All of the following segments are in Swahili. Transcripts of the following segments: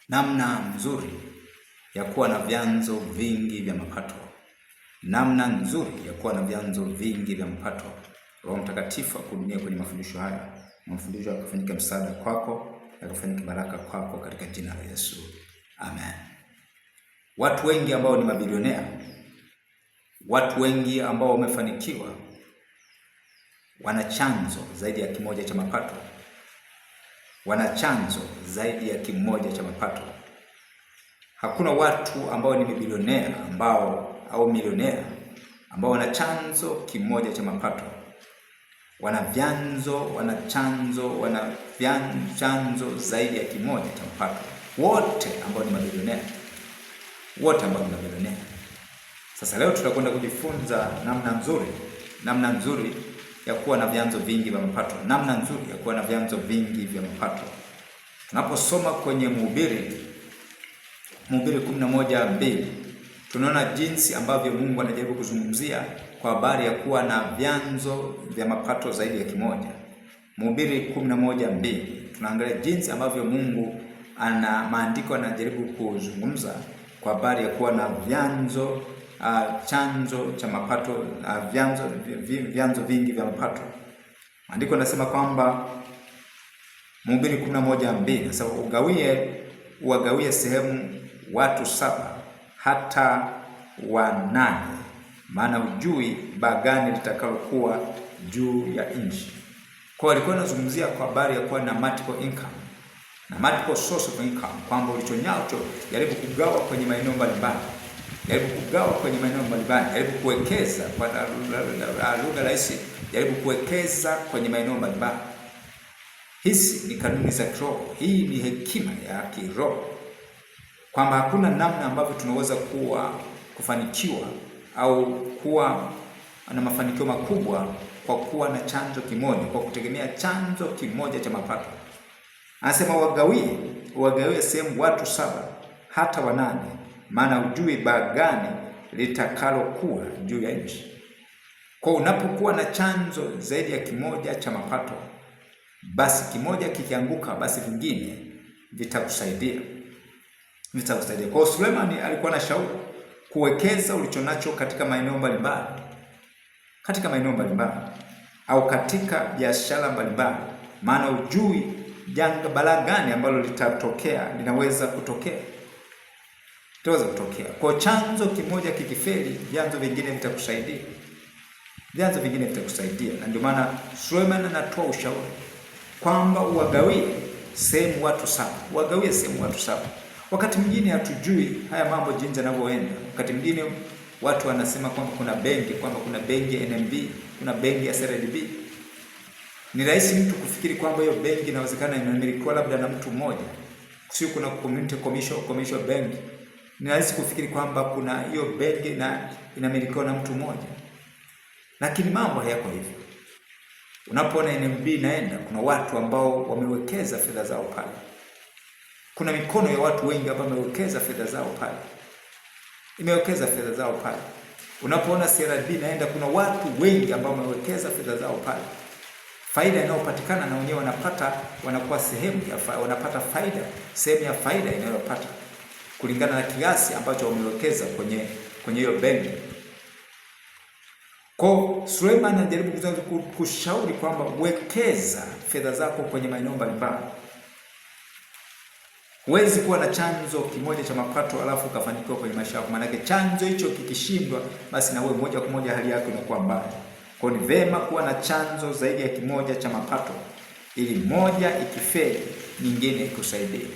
Namna nzuri ya kuwa na vyanzo vingi vya mapato. Namna nzuri ya kuwa na vyanzo vingi vya mapato. Roho Mtakatifu akuhudumie kwenye mafundisho haya. Mafundisho yakafanyike msaada kwako, yakafanyike baraka kwako katika jina la Yesu. Amen. Watu wengi ambao ni mabilionea, watu wengi ambao wamefanikiwa, wana chanzo zaidi ya kimoja cha mapato. Wana chanzo zaidi ya kimoja cha mapato. Hakuna watu ambao ni mabilionea au milionea ambao wana chanzo kimoja cha mapato. Wana chanzo zaidi ya kimoja cha mapato. Wote ambao ni mabilionea. Sasa leo tutakwenda kujifunza namna nzuri ya kuwa na vyanzo vingi vya mapato. Namna nzuri ya kuwa na vyanzo vingi vya mapato. Tunaposoma kwenye Mhubiri 11:2, tunaona jinsi ambavyo Mungu anajaribu kuzungumzia kwa habari ya kuwa na vyanzo vya mapato zaidi ya kimoja. Mhubiri 11:2, tunaangalia jinsi ambavyo Mungu maandiko anajaribu kuzungumza kwa habari ya kuwa na chanzo cha mapato, vyanzo vingi vya mapato. Maandiko yanasema kwamba Mhubiri 11:2, sasa uwagawie sehemu watu 7 hata 8, maana hujui bagani litakalokuwa juu ya nchi. Kwa alikuwa anazungumzia kwa habari ya kuwa na multiple income na multiple source of income, kwamba ulichonacho jaribu kugawa kwenye maeneo mbalimbali. Jaribu kuwekeza, kwa lugha rahisi, jaribu kuwekeza kwenye maeneo mbalimbali. Hizi ni kanuni za kiroho. Hii ni hekima ya kiroho, kwamba hakuna namna ambavyo tunaweza kufanikiwa au kuwa na mafanikio makubwa kwa kuwa na chanzo kimoja, kwa kutegemea chanzo kimoja cha mapato. Anasema uwagawie sehemu watu 7 hata 8, maana hujui bagani litakalokuwa juu ya nchi. Kwa unapokuwa na chanzo zaidi ya kimoja cha mapato, basi kimoja kikianguka, basi vingine vitakusaidia. Kwa Sulemani alikuwa na shauri kuwekeza ulichonacho katika maeneo mbalimbali, au katika biashara mbalimbali, maana hujui balaa gani ambalo linaweza kutokea. Kwa chanzo kimoja kikifeli, vyanzo vingine vitakusaidia. Na ndio maana Suleiman anatoa ushauri kwamba uwagawie sehemu watu 7. Wakati mwingine hatujui haya mambo jinsi yanavyoenda. Wakati mwingine watu wanasema kwamba kuna benki ya NMB, kuna benki ya CRDB. Ni rahisi mtu kufikiri kwamba hiyo benki inawezekana inamilikiwa labda na mtu mmoja. Sio, kuna community commercial bank. Ni rahisi kufikiri kwamba kuna hiyo benki na inamilikiwa na mtu mmoja. Lakini mambo hayako hivyo. Unapoona NMB inaenda, kuna watu ambao wamewekeza fedha zao pale. Kuna mikono ya watu wengi ambao wamewekeza fedha zao pale. Unapoona CRDB inaenda, kuna watu wengi ambao wamewekeza fedha zao pale. Faida inayopatikana na wenyewe wanakuwa wanapata sehemu ya faida inayopata kulingana na kiasi ambacho wamewekeza kwenye hiyo benki. Kwa Suleiman anajaribu kushauri kwamba wekeza fedha zako kwenye maeneo mbalimbali. Huwezi kuwa na chanzo kimoja cha mapato alafu ukafanikiwa kwenye maisha yako, maana chanzo hicho kikishindwa, basi na wewe moja kwa moja hali yako inakuwa mbaya. Kwa ni vema kuwa na chanzo zaidi ya kimoja cha mapato, ili moja ikifeli, nyingine ikusaidie.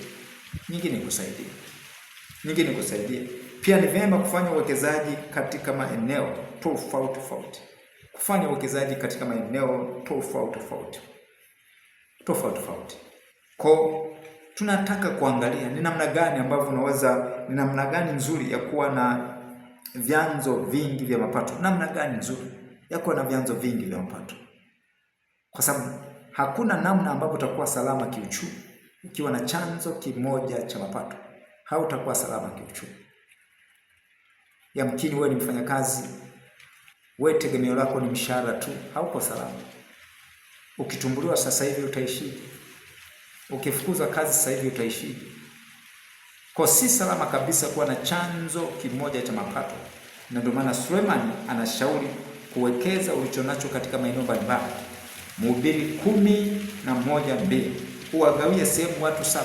Pia ni vema kufanya uwekezaji katika maeneo tofauti. Kwa tunataka kuangalia ni namna gani nzuri ya kuwa na vyanzo vingi vya mapato. Kwa sababu hakuna namna ambapo utakuwa salama kiuchumi ukiwa na chanzo kimoja cha mapato. Hautakuwa salama kiuchumi. Yamkini wewe ni mfanyakazi, wewe tegemeo lako ni mshahara tu, hauko salama. Ukitumbuliwa sasa hivi utaishije? Ukifukuzwa kazi sasa hivi utaishije? Kwa si salama kabisa kuwa na chanzo kimoja cha mapato, na ndio maana Suleiman anashauri kuwekeza ulichonacho katika maeneo mbalimbali. Mhubiri 11:2, uwagawie sehemu watu 7.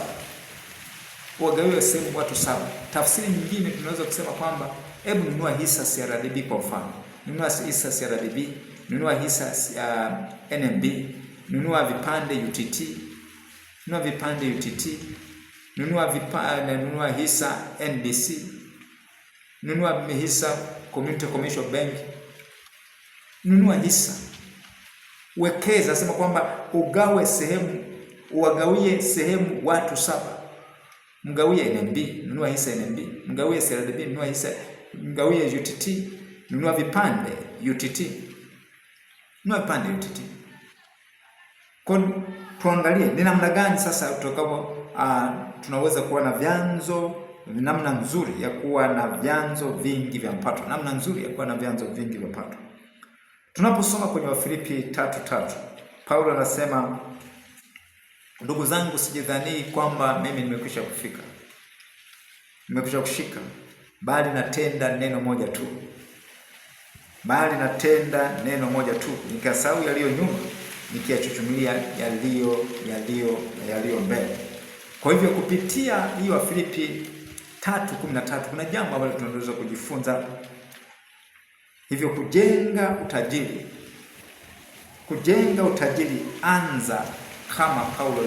Uwagawie sehemu watu 7. Tafsiri nyingine tunaweza kusema kwamba hebu nunua hisa CRDB kwa mfano. Nunua hisa CRDB, nunua hisa NMB, nunua vipande UTT, nunua hisa NBC, nunua hisa Community Commercial Bank, nunua hisa. Wekeza, sema kwamba uwagawie sehemu watu 7. Mgawie NMB, nunua hisa NMB, mgawie CRDB, nunua hisa, mgawie UTT, nunua vipande UTT, nunua vipande UTT. Kwa tuangalie ni namna gani sasa tunaweza kuwa na vyanzo, namna nzuri ya kuwa na vyanzo vingi vya mapato, namna nzuri ya kuwa na vyanzo vingi vya mapato. Tunaposoma kwenye Wafilipi 3:3, Paulo anasema, ndugu zangu, sijidhani kwamba mimi nimekwisha kushika, bali natenda neno moja tu, nikasahau yaliyo nyuma, nikiyachuchumilia yaliyo mbele. Kwa hivyo kupitia hii Wafilipi 3:13 kuna jambo ambalo tunaweza kujifunza. Hivyo kujenga utajiri, anza kama Paulo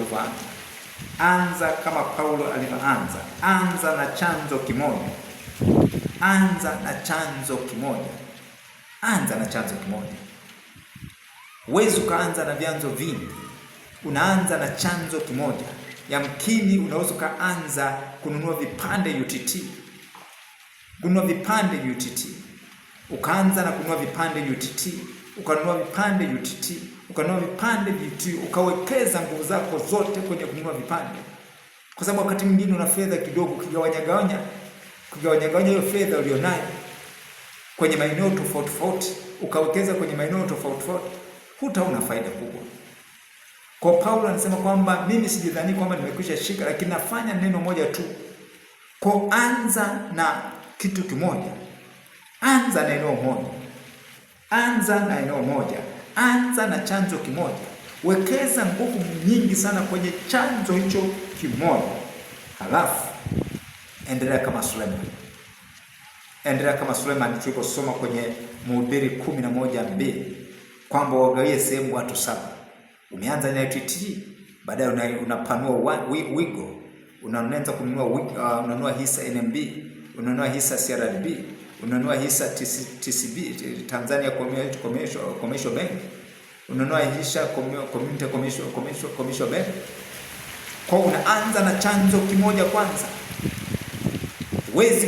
alivyoanza. Anza na chanzo kimoja. Huwezi ukaanza na vyanzo vingi, unaanza na chanzo kimoja. Yamkini unaweza ukaanza kununua vipande UTT. Ukaanza na kununua vipande UTT, ukanunua vipande UTT, ukawekeza nguvu zako zote kwenye kununua vipande. Kwa sababu wakati mwingine una fedha kidogo, ukigawanya hiyo fedha ulionayo kwenye maeneo tofauti, ukawekeza kwenye maeneo tofauti, hutaona faida kubwa. Kwa Paulo anasema kwamba mimi sijidhani kwamba nimekwisha shika, lakini nafanya neno moja tu. Kwa anza na kitu kimoja. Anza na eneo moja. Anza na chanzo kimoja. Wekeza nguvu nyingi sana kwenye chanzo hicho kimoja. Halafu endelea kama Suleiman tuliposoma kwenye Mhubiri 11:2 kwamba wagawie sehemu watu 7. Umeanza na UTT, baadaye unapanua wigo. Unaanza unanunua hisa NMB, unanunua hisa CRDB, unanunua hisa TCB, Tanzania Commercial Bank, unanunua hisa Community Commercial Bank. Kwa unaanza na chanzo kimoja kwanza. Huwezi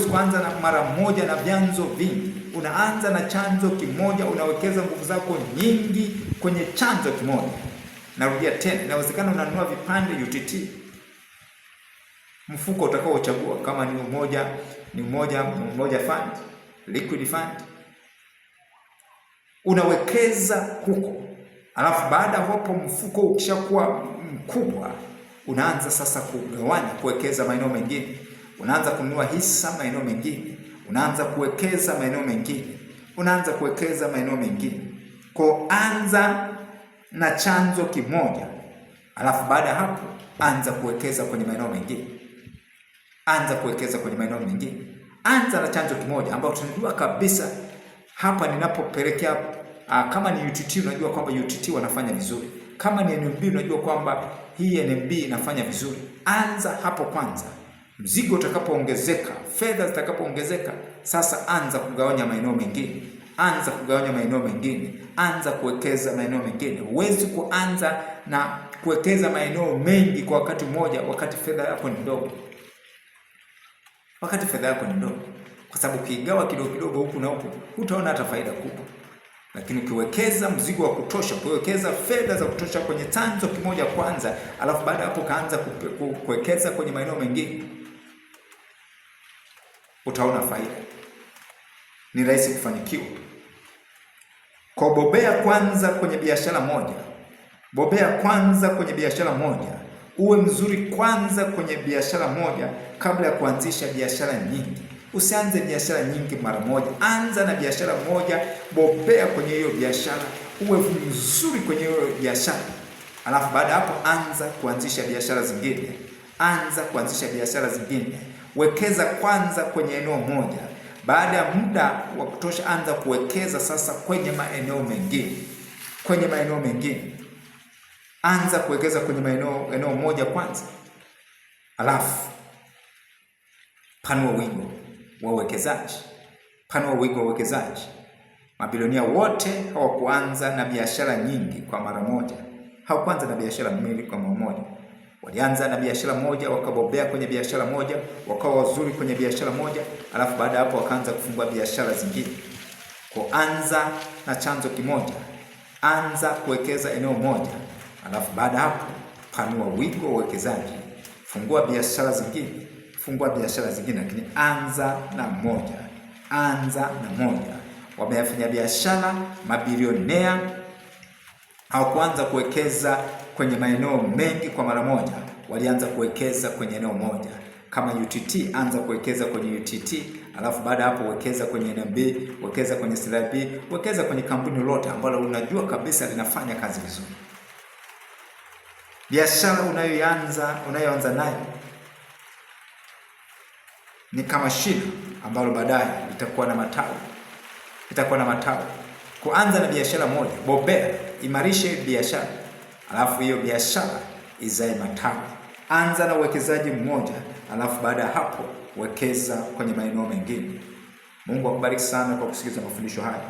kuanza na mara moja na vyanzo vingi. Unaanza na chanzo kimoja, unawekeza nguvu zako nyingi kwenye chanzo kimoja. Narudia tena, inawezekana unanunua vipande UTT. Mfuko utakaochagua kama ni umoja fund, liquid fund, unawekeza huko. Alafu baada hapo mfuko ukishakuwa mkubwa, unaanza sasa kugawanya, kuwekeza maeneo mengine. Unaanza kununua hisa maeneo mengine, unaanza kuwekeza maeneo mengine. Kwa anza na chanzo kimoja, alafu baada hapo anza kuwekeza kwenye maeneo mengine. Anza na chanzo kimoja ambao tunajua kabisa hapa ninapopelekea. Kama ni UTT, unajua kwamba UTT wanafanya vizuri. Kama ni NMB, unajua kwamba hii NMB inafanya vizuri. Anza hapo kwanza. Mzigo utakapoongezeka, fedha zitakapoongezeka, sasa anza kugawanya maeneo mengine. Anza kuwekeza maeneo mengine. Huwezi kuanza na kuwekeza maeneo mengi kwa wakati mmoja wakati fedha yako ni ndogo. Kwa sababu ukigawa kidogo huku na huku, hutaona hata faida kubwa. Lakini ukiwekeza mzigo wa kutosha, kuwekeza fedha za kutosha kwenye chanzo kimoja kwanza, alafu baada hapo kaanza kuwekeza kwenye maeneo mengine, utaona faida. Ni rahisi kufanikiwa. Kwa bobea kwanza kwenye biashara moja. Uwe mzuri kwanza kwenye biashara moja kabla ya kuanzisha biashara nyingi. Usianze biashara nyingi mara moja. Anza na biashara moja, bobea kwenye hiyo biashara, uwe mzuri kwenye hiyo biashara. Alafu baada hapo anza kuanzisha biashara zingine. Anza kuanzisha biashara zingine. Wekeza kwanza kwenye eneo moja. Baada ya muda wa kutosha, anza kuwekeza sasa kwenye maeneo mengine. Kwenye maeneo mengine. Anza kuwekeza kwenye eneo moja kwanza. Alafu panua wigo wa uwekezaji. Panua wigo wa uwekezaji. Mabilionia wote hawakuanza na biashara nyingi kwa mara moja. Hawakuanza na biashara mbili kwa mara moja. Walianza na biashara moja, wakabobea kwenye biashara moja, wakawa wazuri kwenye biashara moja, alafu baada hapo wakaanza kufungua biashara zingine. Kuanza na chanzo kimoja, anza kuwekeza eneo moja, alafu baada hapo panua wigo wa uwekezaji. Fungua biashara zingine, fungua biashara zingine, lakini anza na moja. Anza na moja. Wamefanya biashara mabilionea hawakuanza kuwekeza kwenye maeneo mengi kwa mara moja, walianza kuwekeza kwenye eneo moja. Kama UTT, anza kuwekeza kwenye UTT, alafu baada hapo wekeza kwenye NMB, wekeza kwenye CRB, wekeza kwenye kampuni lote ambalo unajua kabisa linafanya kazi vizuri. Biashara unayoanza nayo ni kama shina ambalo baadaye litakuwa na matawi. Itakuwa na matawi. Kuanza na biashara moja, bobea, imarishe biashara, alafu hiyo biashara izae matawi. Anza na uwekezaji mmoja, alafu baada hapo wekeza kwenye maeneo mengine. Mungu akubariki sana kwa kusikiliza mafundisho haya.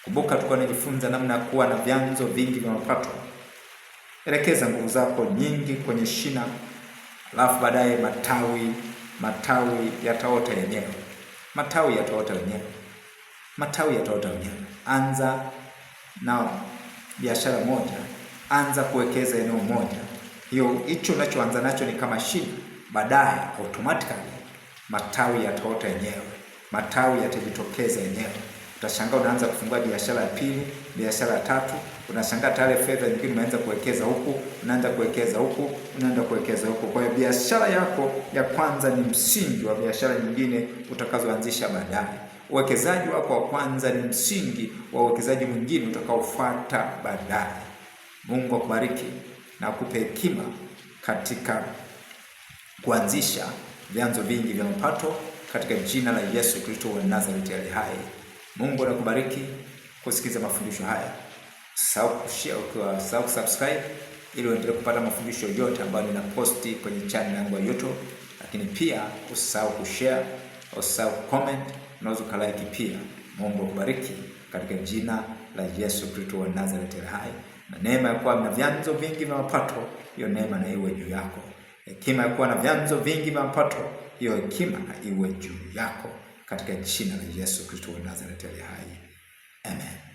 Kumbuka tulikuwa tunajifunza namna ya kuwa na vyanzo vingi vya mapato. Elekeza nguvu zako nyingi kwenye shina, alafu baadaye matawi yataota yenyewe. Matawi yataota yenyewe. Matawi yataota wenyewe. Anza na biashara moja, anza kuwekeza eneo moja. Hicho unachoanza nacho ni kama shina, baadaye automatically matawi yataota yenyewe. Matawi yatajitokeza yenyewe. Utashangaa unaanza kufungua biashara ya pili, biashara ya tatu, unashangaa tayari fedha nyingine unaanza kuwekeza huku, unaanza kuwekeza huku, unaanza kuwekeza huku. Kwa hiyo biashara yako ya kwanza ni msingi wa biashara nyingine utakazoanzisha baadaye. Uwekezaji wako wa kwanza ni msingi wa uwekezaji mwingine utakaofuata baadaye. Mungu akubariki na akupe hekima katika kuanzisha vyanzo vingi vya mapato katika jina la Yesu Kristo wa Nazareti aliye hai. Mungu anakubariki kusikiliza mafundisho haya. Usisahau kusubscribe ili uendelee kupata mafundisho yote ambayo ninaposti kwenye channel yangu ya YouTube, lakini pia usisahau kushare, usisahau comment, unaweza kulike pia. Mungu akubariki katika jina la Yesu Kristo wa Nazareti hai. Na neema ya kuwa na vyanzo vingi vya mapato, hiyo neema na iwe juu yako. Hekima ya kuwa na vyanzo vingi vya mapato, hiyo hekima na iwe juu yako katika jina la Yesu Kristo wa Nazareti hai. Amen.